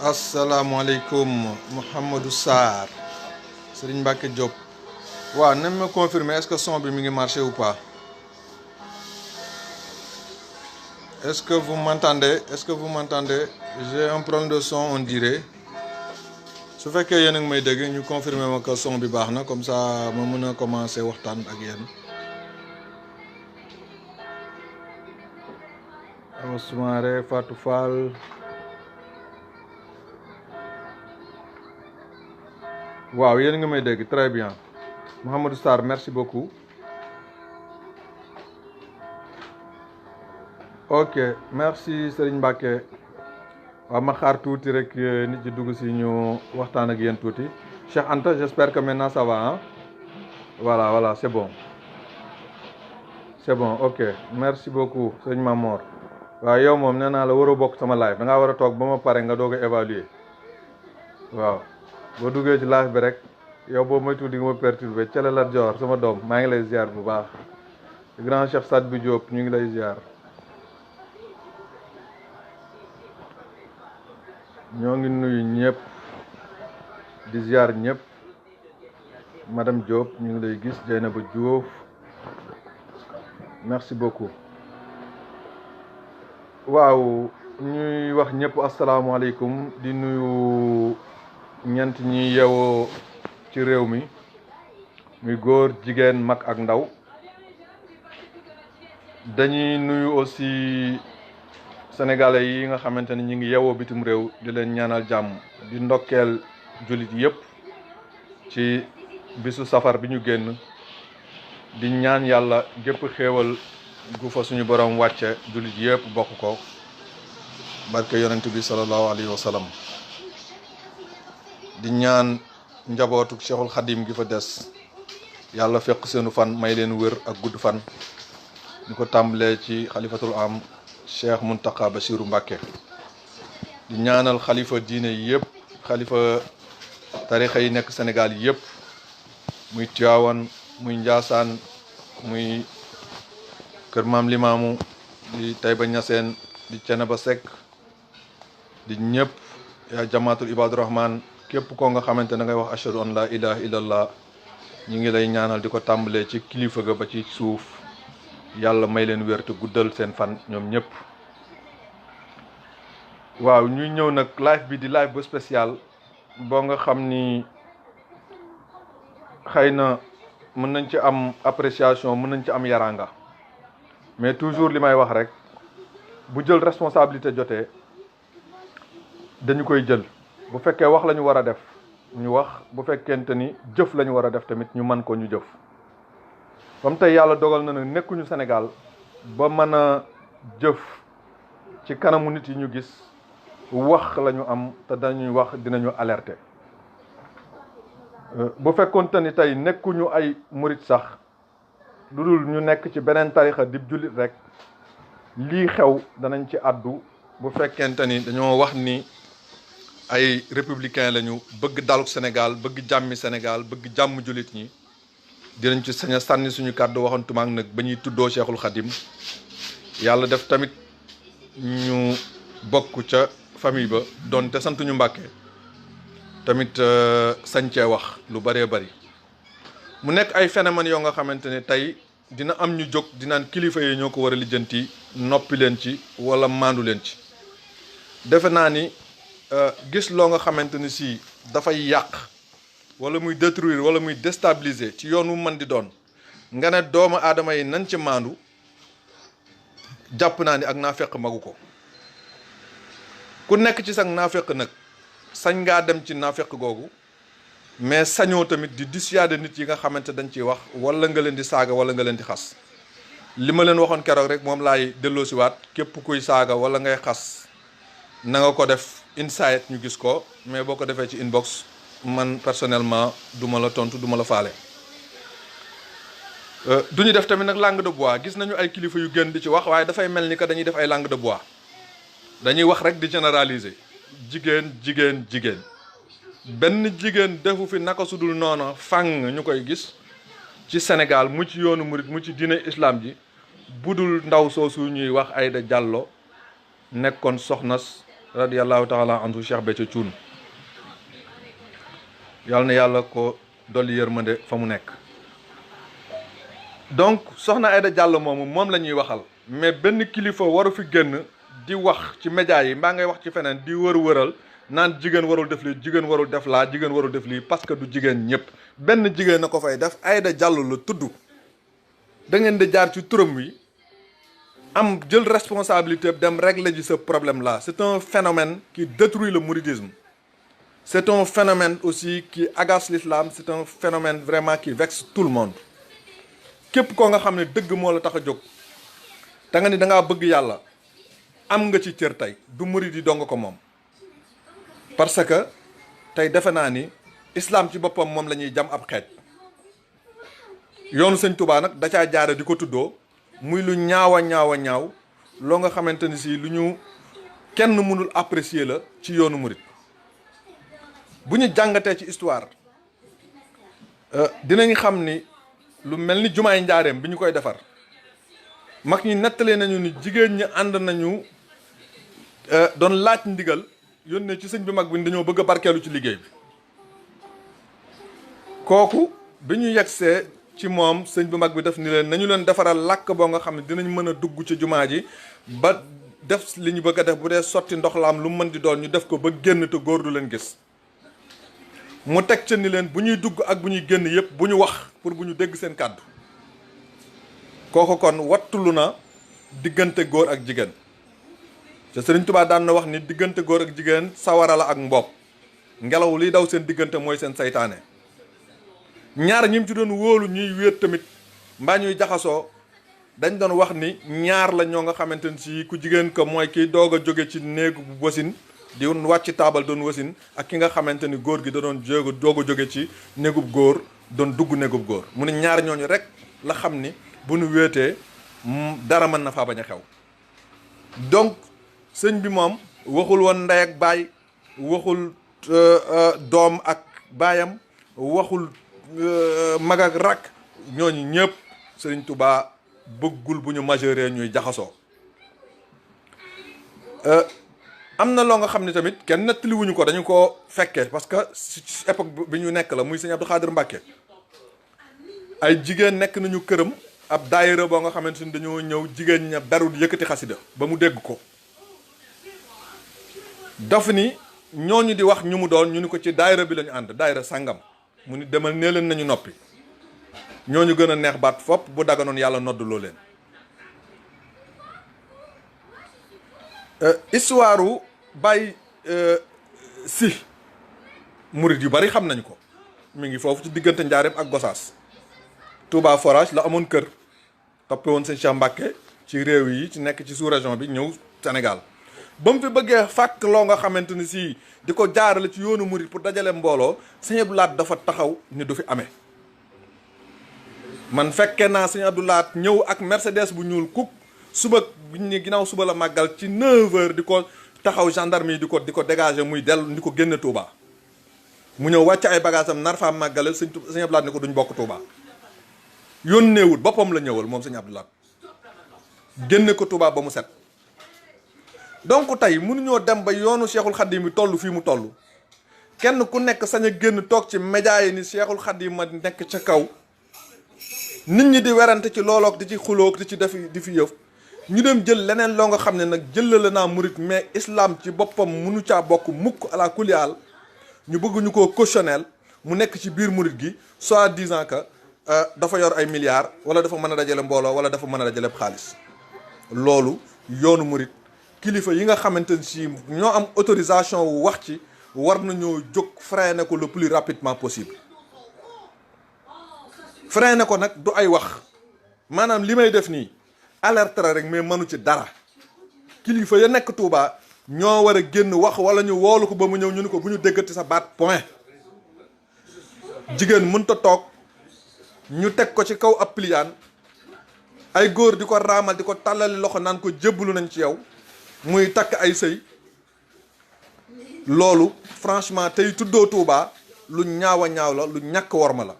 asalaamaaleykum Mouhamadou Sarr Serigne Mbacke Diop waaw na ma confirmer est-ce que son bi mi ngi marché ou pas est-ce que vous m'entendez j'ai un problème de son on dirait su fekkee yéen a ngi may dégg ñu confirmer ma que son bi baax na comme ça ma mën a commencer waxtaan ak yéen. Awa Soumaré Fatou Fall waaw yéen a ngi may dégg très bien Mouhamadou Sarr merci beaucoup. ok merci Serigne Mbacke waaw ma xaar tuuti rek nit ñi dugg si ñu waxtaan ak yéen tuuti Cheikh Anta j'espère que maintenant ça va hein? Voilà c'est bon ok merci beaucoup sëñ Mamor waaw yow moom nee naa la waroo bokk sama live da ngaa war a toog ba ma pare nga doog a évaluer waaw boo duggee ci live bi rek yow boo moytuwul di nga ma perturber Thiel Lat Dior sama doom maa ngi lay ziar bu baax grand chef Sadbou Diop ñu ngi lay ziar. ñoo ngi nuyu ñëpp di ziar ñëpp madame Diop ñu ngi lay gis Dieynaba Diouf merci beaucoup waaw ñuy wax ñëpp asalaamaaleykum di nuyu ñent ñi yeewoo ci réew mi muy góor jigéen mag ak ndaw dañuy nuyu aussi sénégalais yi nga xamante ni ñu ngi yeewoo bitim réew di leen ñaanal jàmm di ndokkeel jullit yëpp ci bisu safar bi ñu génn di ñaan yàlla gépp xéewal gu fa suñu borom wàcce jullit yëpp bokk ko barke yonent bi sallallahu alayhi wa sallam di ñaan njabootu Cheikhul Khadim gi fa des yàlla fekk seenu fan may leen wër ak gudd fan ñu ko tàmbalee ci xalifatul am Cheikh Muntaka Bassirou Mbacké di ñaanal xalifa diine yëpp xalifa tarixa yi nekk Sénégal yëpp muy Tivaouane muy Ndiassane muy Kër Maam Limaamu di Taïba Niassène di Thiénaba Seck di ñëpp yaa jamaatul Ibadu Rahman képp koo nga xamante ne ngay wax ashhadu an la ilaha illallah ñi ngi lay ñaanal di ko tàmbalee ci kilifa ga ba ci suuf yàlla may leen wér te guddal seen fan ñoom ñëpp. waaw ñuy ñëw nag live bi di live bu spécial boo nga xam ni xëy na mën nañ ci am appréciation mën nañ ci am yaranga mais toujours li may wax rek bu jël responsabilité jotee dañu koy jël bu fekkee wax la ñu war a def ñu wax bu fekkente ni jëf la ñu war a def tamit ñu mën ko ñu jëf. comme tey yàlla dogal na ne nekkuñu Sénégal ba mën a jëf ci kanamu nit yi ñu gis wax la ñu am te dañuy wax dinañu alerter bu fekkoonte ni tey nekkuñu ay murit sax lu dul ñu nekk ci beneen tarixa di jullit rek lii xew danañ ci àddu bu fekkente ni dañoo wax ni ay républicain lañu bëgg daluk Sénégal bëgg jàmmi Sénégal bëgg jàmm jullit ñi dinañ ci sañ a sànni suñu kàddu waxantumaak nag ba ñuy tuddoo Cheikhul Khadim yàlla def tamit ñu bokk ca famille ba doonte santuñu Mbàkke tamit sañ cee wax lu bëree bëri mu nekk ay phénomènes yoo nga xamante ne tey dina am ñu jóg dinaan kilifa yi ñoo ko war a lijjanti noppi leen ci wala maandu leen ci defe naa ni gis loo nga xamante ni si dafay yàq wala muy détruire wala muy déstabiliser ci yoon wu mën di doon nga ne doomu aadama yi nañ ci maandu jàpp naa ni ak naafeq magu ko ku nekk ci sax naafeq nag sañ ngaa dem ci naafeq googu mais sañoo tamit di dissuader nit yi nga xamante dañ ciy wax wala nga leen di saaga wala nga leen di xas li ma leen waxoon keroog rek moom laay delloosiwaat képp kuy saaga wala ngay xas na nga ko def inside ñu gis ko mais boo ko defee ci inbox man personnellement duma la tontu duma la faale. du ñu def tamit nag langue de bois gis nañu ay kilifa yu gën di ci wax waaye dafay mel ni que dañuy def ay langue de bois dañuy wax rek di généraliser jigéen benn jigéen defu fi naka sudul noona fang ñu koy gis ci Sénégal mu ci yoonu murit mu ci diine islam ji budul ndaw soosu ñuy wax Aïda Diallo nekkoon soxnas radiyallahu taala anhu Cheikh Béthio Thioune yàlla na yàlla ko dolli yërmande fa mu nekk. donc soxna Aïda Diallo moom la ñuy waxal, mais benn kilifa waru fi génn di wax ci média yi mbaa ngay wax ci feneen di wëral naan jigéen warul def lii, jigéen warul def laa, jigéen warul def lii, parce que du jigéen ñëpp benn jigéen na ko fay def. Aïda Diallo la tudd, da ngeen di jaar ci turam wi am jël responsabilité dem régler ji ce problème là. C'est un phénomène qui détruit le mouridisme, c'est un phénomène aussi qui agace l'islam, c'est un phénomène vraiment qui vexe tout le monde. képp koo nga xam ne dëgg moo la tax a jóg da nga ni da ngaa bëgg yàlla am nga ci cër tey, du murid yi dong ko moom. parce que tey defe naa ni islam ci boppam moom la ñuy jam ab xeej. yoonu sëñ Touba nag da caa jaare di ko tuddoo muy lu ñaaw a ñaaw loo nga xamante ni si lu ñu kenn mënul apprécier la ci yoonu murid. bu ñu jàngatee ci histoire dinañ xam ni lu mel ni jumaay njaareem bi ñu koy defar mag ñi nettalee nañu ni jigéen ñi ànd nañu doon laaj ndigal yónnee ci sëñ bi mag bi dañoo bëgg a barkeelu ci liggéey bi. kooku bi ñu yegsee ci moom sëñ bi mag bi def ni leen nañu leen defaral làkk boo nga xam ne dinañ mën a dugg ci jumaa ji ba def li ñu bëgg a def. bu dee sotti ndox la am lu mën di doon ñu def ko ba génn te góor du leen gis. mu teg ca ni leen bu ñuy dugg ak bu ñuy génn yëpp bu ñu wax pour bu ñu dégg seen kàddu. kooku kon wattulu na diggante góor ak jigéen te Sëriñ Tuubaa daan na wax ni diggante góor ak jigéen sawara la ak mboob, ngelaw liy daw seen diggante mooy seen saytaane. ñaar ñi mu ci doon wóolu ñuy wéet tamit mbaa ñuy jaxasoo dañ doon wax ni ñaar la ñoo nga xamante ni si ku jigéen ko mooy kiy doog a jóge ci néegu bu wasin di wàcc taabal doon wasin, ak ki nga xamante ni góor gi da doon doog a jóge ci néegub góor doon dugg néegub góor. mu ne ñaar ñooñu rek la xam ni bu nu wéetee dara mën na faa bañ a xew. donc sëñ bi moom waxul woon ndey ak baay, waxul doom ak baayam, waxul mag ak rak. ñooñu ñëpp Sëriñ Tuubaa bëggul bu ñu majeure ñuy jaxasoo. am na loo nga xam ne tamit kenn nettaliwuñu ko, dañu ko fekkee parce que ci époque bi ñu nekk la, muy sëñ Abdou Khadir Mbacke. ay jigéen nekk nañu këram ab daayira boo nga xamante ni dañoo ñëw jigéen ña beru di yëkkati xasida ba mu dégg ko. daf ni ñooñu di wax ñu mu doon, ñu ni ko ci daayira bi lañu ànd, daayira sàngam. mu ni demal nee leen nañu noppi, ñooñu gën a neex baat fopp bu daganoon yàlla nodduloo leen. histoire u Baye si murid yu bari xam nañ ko, mi ngi foofu ci diggante Njaareem ak Gosaas. Touba Forage la amoon kër, toppe woon sëñ Cheikh Mbacke ci réew yi ci nekk ci sous-région bi ñëw Sénégal. ba mu fi bëggee fàkk loo nga xamante ni si di ko jaarale ci yoonu murid pour dajale mbooloo, sëñ Abdou Lahat dafa taxaw ni du fi amee. man fekkee naa sëñ Abdou Lahat ñëw ak Mercedes bu ñuul kuk suba ni ginnaaw suba la màggal ci 9h di ko taxaw gendarme yi di ko dégager muy dellu di ko génne Touba. mu ñëw wàcc ay bagages am nar faa màggale sëñ Abdou Lahat ni ko duñ bokk Touba. yónneewul boppam la ñëwal moom sëñ Abdou Lahat génne ko Touba ba mu set. donc tey mënuñoo dem ba yoonu Cheikhul Khadim bi toll fii mu toll kenn ku nekk sañ a génn toog ci média yi ni Cheikhul Khadim ma nekk ca kaw nit ñi di werante ci loolook di ci xulook di ci di fi yëf. ñu dem jël leneen loo nga xam ne nag jëlale naa murit, mais islam ci boppam mënu caa bokk mukk ala kulial ñu bëgg ñu koo cautionnel mu nekk ci biir murit gi soi-disant que dafa yor ay milliards wala dafa mën a dajale mbooloo wala dafa mën a dajale xaalis. loolu yoonu murit kilifa yi nga xamante ne si ñoo am autorisation wu wax ci war nañoo jóg freiner ko le plus rapidement possible. freiner ko nag du ay wax, maanaam li may def nii alerte rek mais mënu ci dara. kilifa ya nekk Touba ñoo war a génn wax wala ñu woolu ko ba mu ñëw ñu ni ko bu ñu déggati sa baat point. jigéen mënta toog ñu teg ko ci kaw ab piliyaan ay góor di ko raamal di ko tàllali loxo naan ko jébbalu nañ ci yow muy takk ay sëy. loolu franchement tey tuddoo Touba lu ñaaw a ñaaw la, lu ñàkk worma la.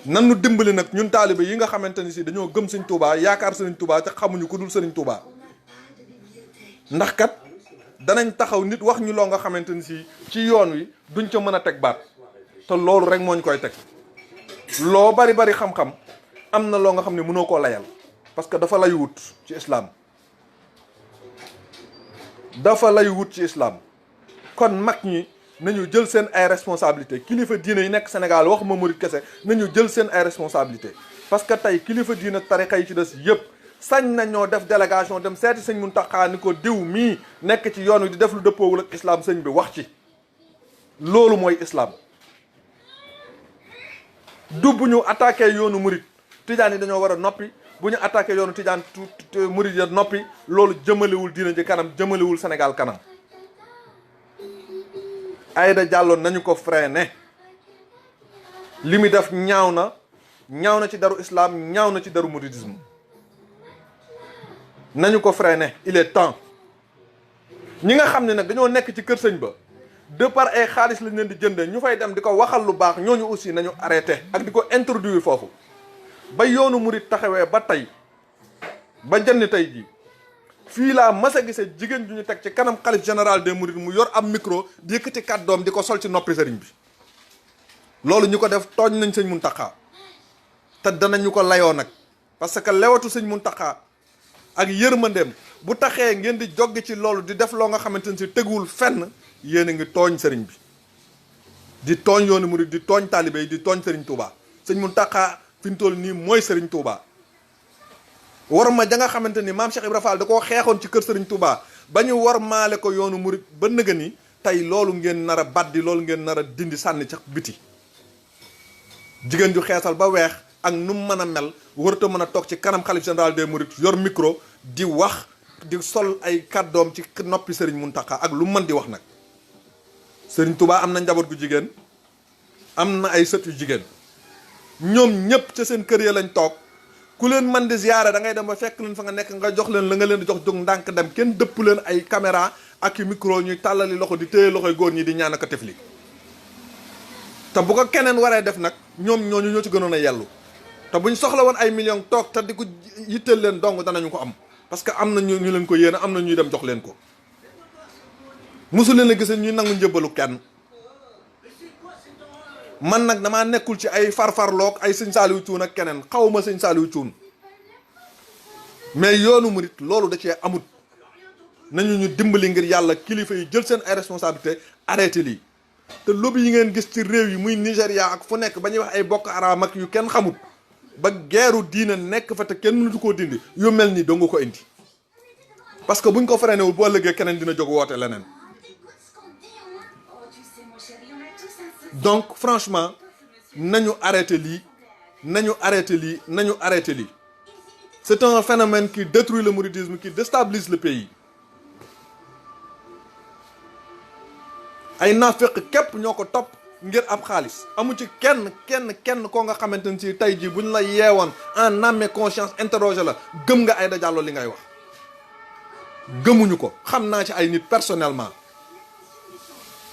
nanu dimbali nag ñun taalibe yi nga xamante ni si dañoo gëm sëñ Touba yaakaar sëriñ Touba te xamuñu ku dul sëriñ Touba. ndax kat danañ taxaw nit wax ñu loo nga xamante ni si ci yoon wi duñ ca mën a teg baat te loolu rek moo ñu koy teg loo bari bari xam-xam am na loo nga xam ne mënoo koo layal parce que dafa lay wut ci islam dafa lay wut ci islam kon mag ñi nañu jël seen ay responsabilité kilifa diine yi nekk Sénégal waxuma murit kese nañu jël seen ay responsabilité parce que tey kilifa diine tarixa yi ci des yëpp sañ nañoo def délégation dem seeti sëñ Muntaxa ni ko diw mii nekk ci yoon wi di def lu dëppoowul ak islam sëñ bi wax ci loolu mooy islam du bu ñu attaqué yoonu murit tijaan yi dañoo war a noppi bu ñu attaqué yoonu tijaan murit ya noppi loolu jëmalewul diine ji kanam jëmalewul Sénégal kanam Aïda Diallo nañu ko freiné li mu def ñaaw na ci daru islam ñaaw na ci daru mouridisme nañu ko freiné il est temps ñi nga xam ne nag dañoo nekk ci kër sëñ ba de par ay xaalis lañ leen di jëndee ñu fay dem di ko waxal lu baax ñooñu aussi nañu arrêté ak di ko introduire foofu ba yoonu murit taxawee ba tey ba jënd tey jii fii laa mas a gisee jigéen ju ñu teg ci kanam xalif général des mourides mu yor am micro di yëkkati kàddoom di ko sol ci noppi sëriñ bi loolu ñu ko def tooñ nañ sëñ Muntaxa te danañu ko layoo nag parce que lewatu sëñ Muntaxa ak yërmandeem bu taxee ngeen di joggi ci loolu di def loo nga xamante ne si teguwul fenn yéen a ngi tooñ sëriñ bi di tooñ yoonu murid di tooñ taalibe yi di tooñ sëriñ Touba sëñ Muntaxa fi ñu toll nii mooy sëriñ Touba war ma ja nga xamante ni maam Cheikh Ibra Fall da koo xeexoon ci kër sëriñ Touba ba ñu war maale ko yoonu murid ba nëga ni tey loolu ngeen nar a baddi loolu ngeen nar a dindi sànni ca biti jigéen ju xeesal ba weex ak nu mu mën a mel warta mën a toog ci kanam xalif général des mourides yor micro di wax di sol ay kàddoom ci noppi sëriñ Muntaxa ak lu mën di wax nag sëriñ Touba am na njaboot gu jigéen am na ay sët yu jigéen ñoom ñëpp ca seen kër ya lañ toog ku leen man di ziyaare da ngay dem ba fekk leen fa nga nekk nga jox leen la nga leen di jox jóg ndànk dem kenn dëpp leen ay caméra ak i micro ñuy tàllali loxo di téye loxoy góor ñi di ñaan ak tefli te bu ko keneen waree def nag ñoom ñooñu ñoo ci gënoon a yellu te buñ soxla woon ay millions toog te di ko yitteel leen dong danañu ko am parce que am na ñu leen ko yéene am na ñuy dem jox leen ko mosu leen a gis ñuy nangu njëbalu kenn man nag damaa nekkul ci ay farfarloog ay sëñ Saliou Thioune ak keneen xawma sëñ Saliou Thioune mais yoonu murit loolu da cee amut nañu ñu dimbali ngir yàlla kilifa yi jël seen ay responsabilité arrêté lii te lobby yi ngeen gis ci réew yi muy Nigéria ak fu nekk ba ñuy wax ay bokk araam ak yu kenn xamut ba geeru diina nekk fa te kenn mënatu koo dindi yu mel nii dong ko indi parce que buñ ko freiné wul bu ëllëgee keneen dina jóg woote leneen. Donc franchement nañu arrêté lii nañu arrêté lii c'est un phénomène qui détruit le mouridisme qui déstabilise le pays ay naafeq képp ñoo ko topp ngir ab xaalis amu ci kenn koo nga xamante ne si tey jii buñ la yeewoon en âme et conscience interroger la gëm nga Aïda Diallo li ngay wax gëmuñu ko xam naa ci ay nit personnellement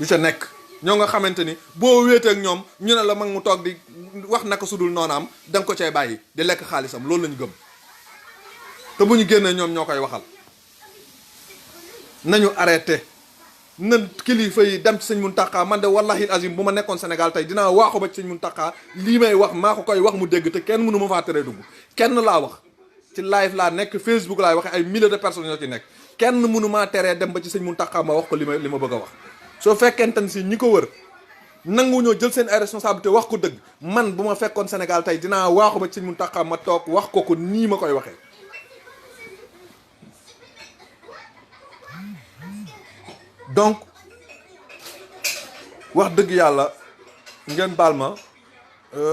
yu ca nekk ñoo nga xamante ni boo wéetee ak ñoom ñu ne la mag mu toog di wax naka sudul noonaam da nga ko cay bàyyi di lekk xaalisam loolu lañu gëm te bu ñu génnee ñoom ñoo koy waxal nañu arrêté na kilifa yi dem ci sëñ Muntaxa man de wallahi azim bu ma nekkoon Sénégal tey dinaa waaxu ba ci sëñ Muntaxa lii may wax maa ko koy wax mu dégg te kenn mënu ma faa teree dugg kenn laa wax ci live laa nekk Facebook laay waxe ay milliers de personnes ñoo ci nekk kenn mënu maa teree dem ba ci sëñ Muntaxa ma wax ko li ma bëgg a wax soo fekkente ni si ñi ko wër nangu ñoo jël seen ay responsabilité wax ko dëgg man bu ma fekkoon Sénégal tey dinaa waaxu ba ci sëñ Muntaxa ma toog wax ko nii ma koy waxee donc wax dëgg yàlla ngeen baal ma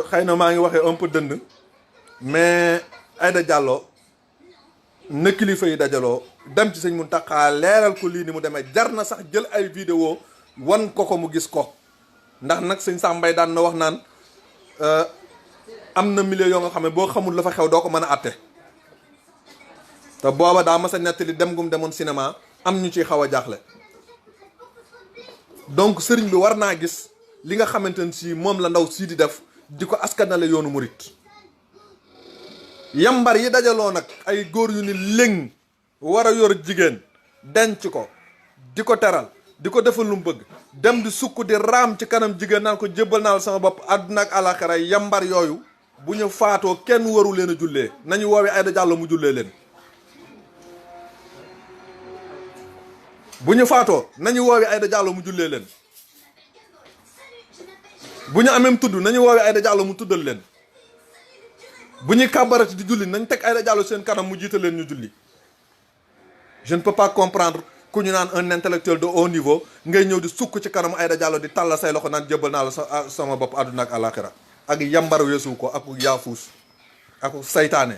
xëy na maa ngi waxee un peu dënd mais Aïda Diallo na kilifa yi dajaloo dem ci sëñ Muntaxa leeral ko lii ni mu demee jar na sax jël ay vidéo wan ko mu gis ko ndax nag sëñ Sambay daan na wax naan am na milieu yoo nga xam ne boo xamul la fa xew doo ko mën a àtte te booba daa mas a nettali dem gum demoon cinéma am ñu ciy xaw a jaaxle donc sëriñ bi war naa gis li nga xamante ne si moom la ndaw sii di def di ko askanale yoonu murit yambar yi dajaloo nag ay góor yu ni léng war a yor jigéen denc ko di ko teral di ko defal lu mu bëgg dem di sukk di raam ci kanam jigéen naan ko jébbal naa la sama bopp àdduna ak àlaxira yambar yooyu bu ñu faatoo kenn waru leen a jullee nañu woowee Aïda Diallo mu jullee leen. bu ñu faatoo nañu woowee Aïda Diallo mu jullee leen bu ñu amee tudd nañu woowee Aïda Diallo mu tuddal leen bu ñuy kàbbarati di julli nañ teg Aïda Diallo seen kanam mu jiite leen ñu julli. Je ne peux pas comprendre ku ñu naan un intellectuel de haut niveau ngay ñëw di sukk ci kanam Aïda Diallo di tàllal say loxo naan jébbal naa la sama bopp àdduna ak àlaxira ak yambar weesu ko ak yaafuus ak saytaane.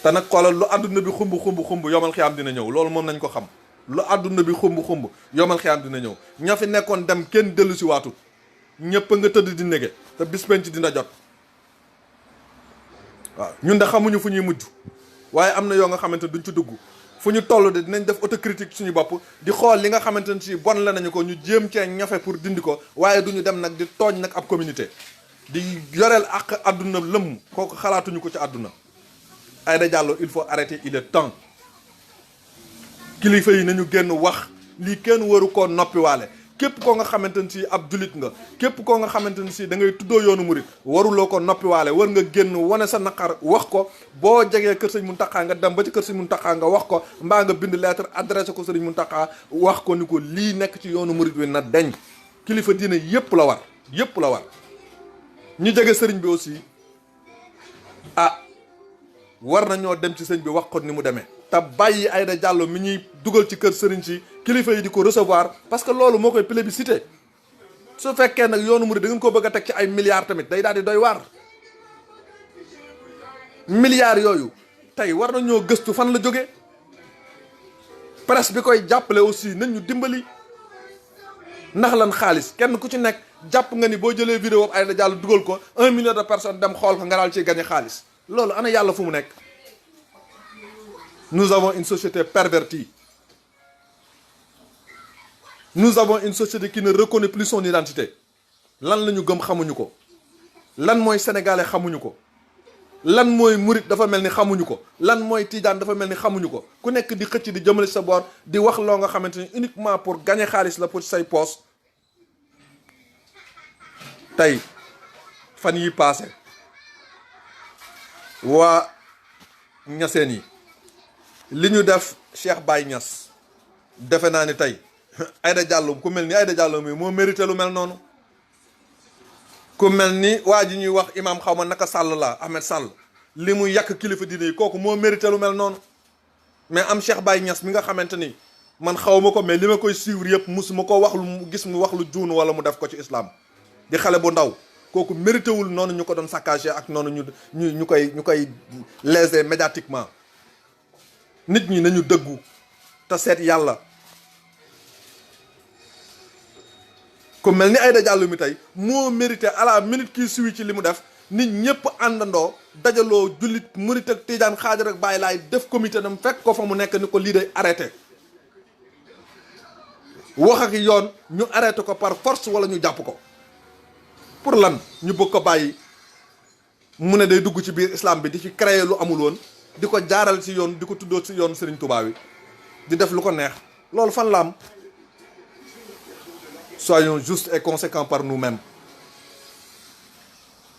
te nag xoolal lu àdduna bi xumb yomal xiyaam dina ñëw loolu moom nañ ko xam lu àdduna bi xumb yomal xiyaam dina ñëw ña fi nekkoon dem kenn dellu si waatut ñëpp a nga tëdd di nege te bis penc dina jot waaw ñun de xamuñu fu ñuy mujj waaye am na yoo nga xamante duñ ci dugg fu ñu toll de dinañ def autocritique suñu bopp di xool li nga xamante ne si bon la nañu ko ñu jéem cee ñafe pour dindi ko waaye duñu dem nag di tooñ nag ab communauté di yoreel ak àdduna lëmm kooku xalaatuñu ko ci àdduna. Aïda Diallo il faut arrêter il est temps kilifa yi nañu génn wax lii kenn waru koo noppiwaale képp koo nga xamante ne si ab julit nga képp koo nga xamante ne si da ngay tuddoo yoonu murit waruloo ko noppiwaale war nga génn wane sa naqar wax ko boo jegee kër sëñ Mountakha nga dem ba ci kër sëñ Mountakha nga wax ko mbaa nga bind lettre adressé ko sëñ Mountakha wax ko ni ko lii nekk ci yoonu murit wi na deñ kilifa diine yépp la war ñu jege sëriñ bi aussi war nañoo dem ci sëñ bi wax ko ni mu demee te bàyyi Aïda Diallo mi ñuy dugal ci kër sëriñ si kilifa yi di ko recevoir parce que loolu moo koy plébiscité su fekkee nag yoonu murid da ngeen ko bëgg a teg ci ay milliards tamit day daal di doy waar. milliards yooyu tey war nañoo gëstu fan la jóge presse bi koy jàppale aussi nañ ñu dimbali ndax lan xaalis kenn ku ci nekk jàpp nga ni boo jëlee vidéo Aïda Diallo dugal ko 1 million de personnes dem xool ko nga daal ciy gagné xaalis. loolu ana yàlla fu mu nekk. Nous avons une société pervertie. Nous avons une société qui ne reconnaît plus son identité. lan la ñu gëm xamuñu ko. lan mooy sénégalais xamuñu ko. lan mooy murit dafa mel ni xamuñu ko. lan mooy tijaan dafa mel ni xamuñu ko. ku nekk di xëcc di jëmale sa boor di wax loo nga xamante ni uniquement pour gagner xaalis la pour say poos. tey fan yi passé waa ñaseen yi li ñu def Cheikh Baye Niass defe naa ni tey Aïda Diallo ku mel ni Aïda Diallo mi moo mérité lu mel noonu. ku mel ni waa ji ñuy wax imam xaw ma naka Sall la Ahmed Sall li mu yàq kilifa diine yi kooku moo mérité lu mel noonu. mais am Cheikh Baye Niass mi nga xamante ni man xaw ma ko mais li ma koy suivre yëpp musuma ko wax lu mu gis mu wax lu juunu wala mu def ko ci islam di xale bu ndaw. kooku mérité wul noonu ñu ko doon saccagé ak noonu ñu koy léser médiatiquement nit ñi nañu dëggu te seet yàlla. ku mel ni Aïda Diallo mi tey moo mérité à la minute kii suwi ci li mu def nit ñëpp àndandoo dajaloo jullit murit ak tijaan xaajar ak bàyyi laay def comité nam fekk ko fa mu nekk ni ko lii day arrêté. wax ak yoon ñu arrêté ko par force wala ñu jàpp ko. pour lan ñu bëgg ko bàyyi mu ne day dugg ci biir islam bi di ci créer lu amul woon di ko jaaral ci yoon di ko tuddoo ci yoon Serigne Touba wi di def lu ko neex loolu fan la am. soyons justes et conséquents par nous-mêmes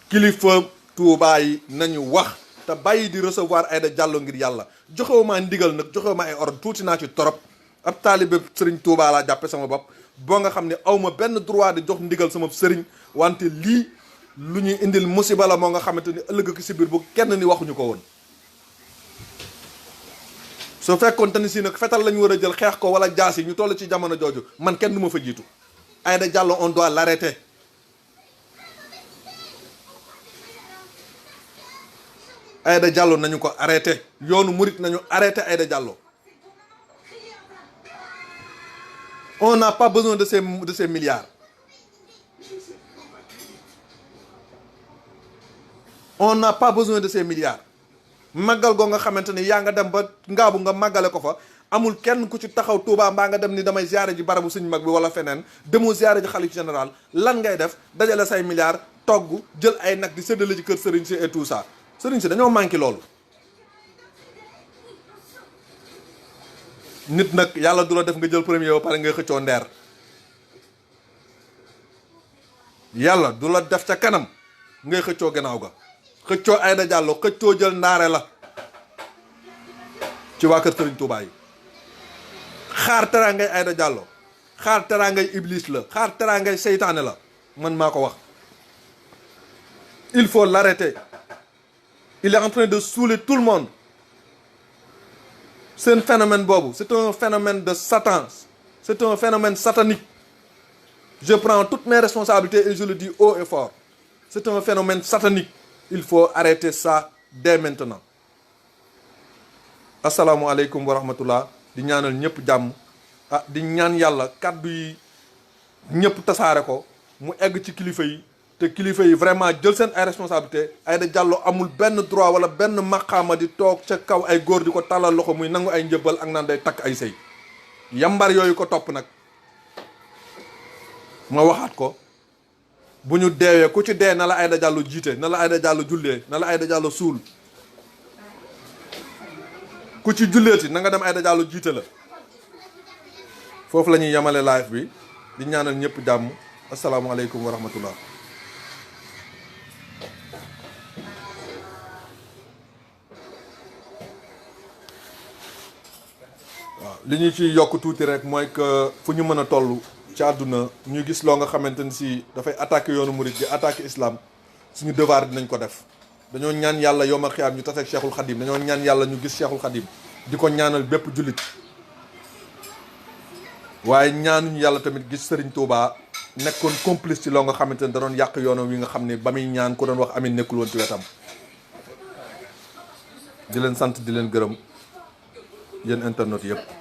kilifa Touba yi nañu wax te bàyyi di recevoir Aïda Diallo ngir yàlla joxewu maa ndigal nag joxewu ma ay ordre tuuti naa ci torop ab taalibe Serigne Touba laa jàppe sama bopp boo nga xam ne aw ma benn droit di jox ndigal sama sëriñ wante lii lu ñuy indil musiba la moo nga xamante ni ëllëg ki si biir bu kenn ni waxuñu ko woon. su fekkoon te ni si nag fetal la ñu war a jël xeex ko wala jaas yi ñu toll ci jamono jooju man kenn du ma fa jiitu. Aïda Diallo on doit l'arrêter. Aïda Diallo nañu ko arrêter yoonu murit nañu arrêter Aïda Diallo. On n'a pas besoin de ces milliards. On n'a pas besoin de ces milliards. màggal goo nga xamante ni yaa nga dem ba ngaabu nga màggale ko fa amul kenn ku ci taxaw Touba mbaa nga dem ni damay ziare ji barabu suñu mag bi wala feneen demoo ziare ji xalif général lan ngay def dajale say milliards togg jël ay nag di séddale ci kër sëriñ si et tout ça sëriñ si dañoo manqué loolu. nit nag yàlla du la def nga jël premier ba pare ngay xëccoo ndeer. yàlla du la def ca kanam ngay xëccoo gannaaw ga. xëccoo Aïda Diallo xëccoo jël ndaare la ci waa kër Serigne Touba yi. xaar teraangay Aïda Diallo xaar teraangay Iblis la xaar teraangay seytaane la man maa ko wax. il faut l'arrêter. il est en train de saouler tout le monde. c'est un phénomène boobu c'est un phénomène de Satan. c'est un phénomène satanique. je prends toutes mes responsabilités et je le dis haut et fort. c'est un phénomène satanique. il faut arrêter ça dès maintenant. asalaamualeykum wa rahmatullah. di ñaanal ñëpp jàmm. di ñaan yàlla kàddu yi ñëpp tasaare ko mu egg ci kilifa yi te kilifa yi vraiment jël seen ay responsabilité. Aïda Diallo amul benn droit wala benn maqaama di toog ca kaw ay góor di ko tàllal loxo muy nangu ay njëbbal ak naan day takk ay sëy. yambar yooyu ko topp nag ma waxaat ko bu ñu deewee ku ci dee na la Aïda Diallo jiite na la Aïda Diallo jullee na la Aïda Diallo suul ku ci julleeti na nga dem Aïda Diallo jiite la. foofu la ñuy yemale live bi di ñaanal ñëpp jàmm asalaamualeykum wa rahmatullah. waaw li ñu ci yokk tuuti rek mooy que fu ñu mën a toll ci àdduna ñu gis loo nga xamante ni si dafay attaquer yoonu murid di attaquer islam suñu devoir dinañ ko def. dañoo ñaan yàlla yawmal xiyaam ñu taseeg Cheikhul Khadim dañoo ñaan yàlla ñu gis Cheikhul Khadim di ko ñaanal bépp jullit. waaye ñaanuñu yàlla tamit gis Serigne Touba nekkoon complice ci loo nga xamante ne da doon yàq yoonam wi nga xam ne ba muy ñaan ku doon wax amin nekkul woon ci wetam. di leen sant di leen gërëm yéen internet yëpp.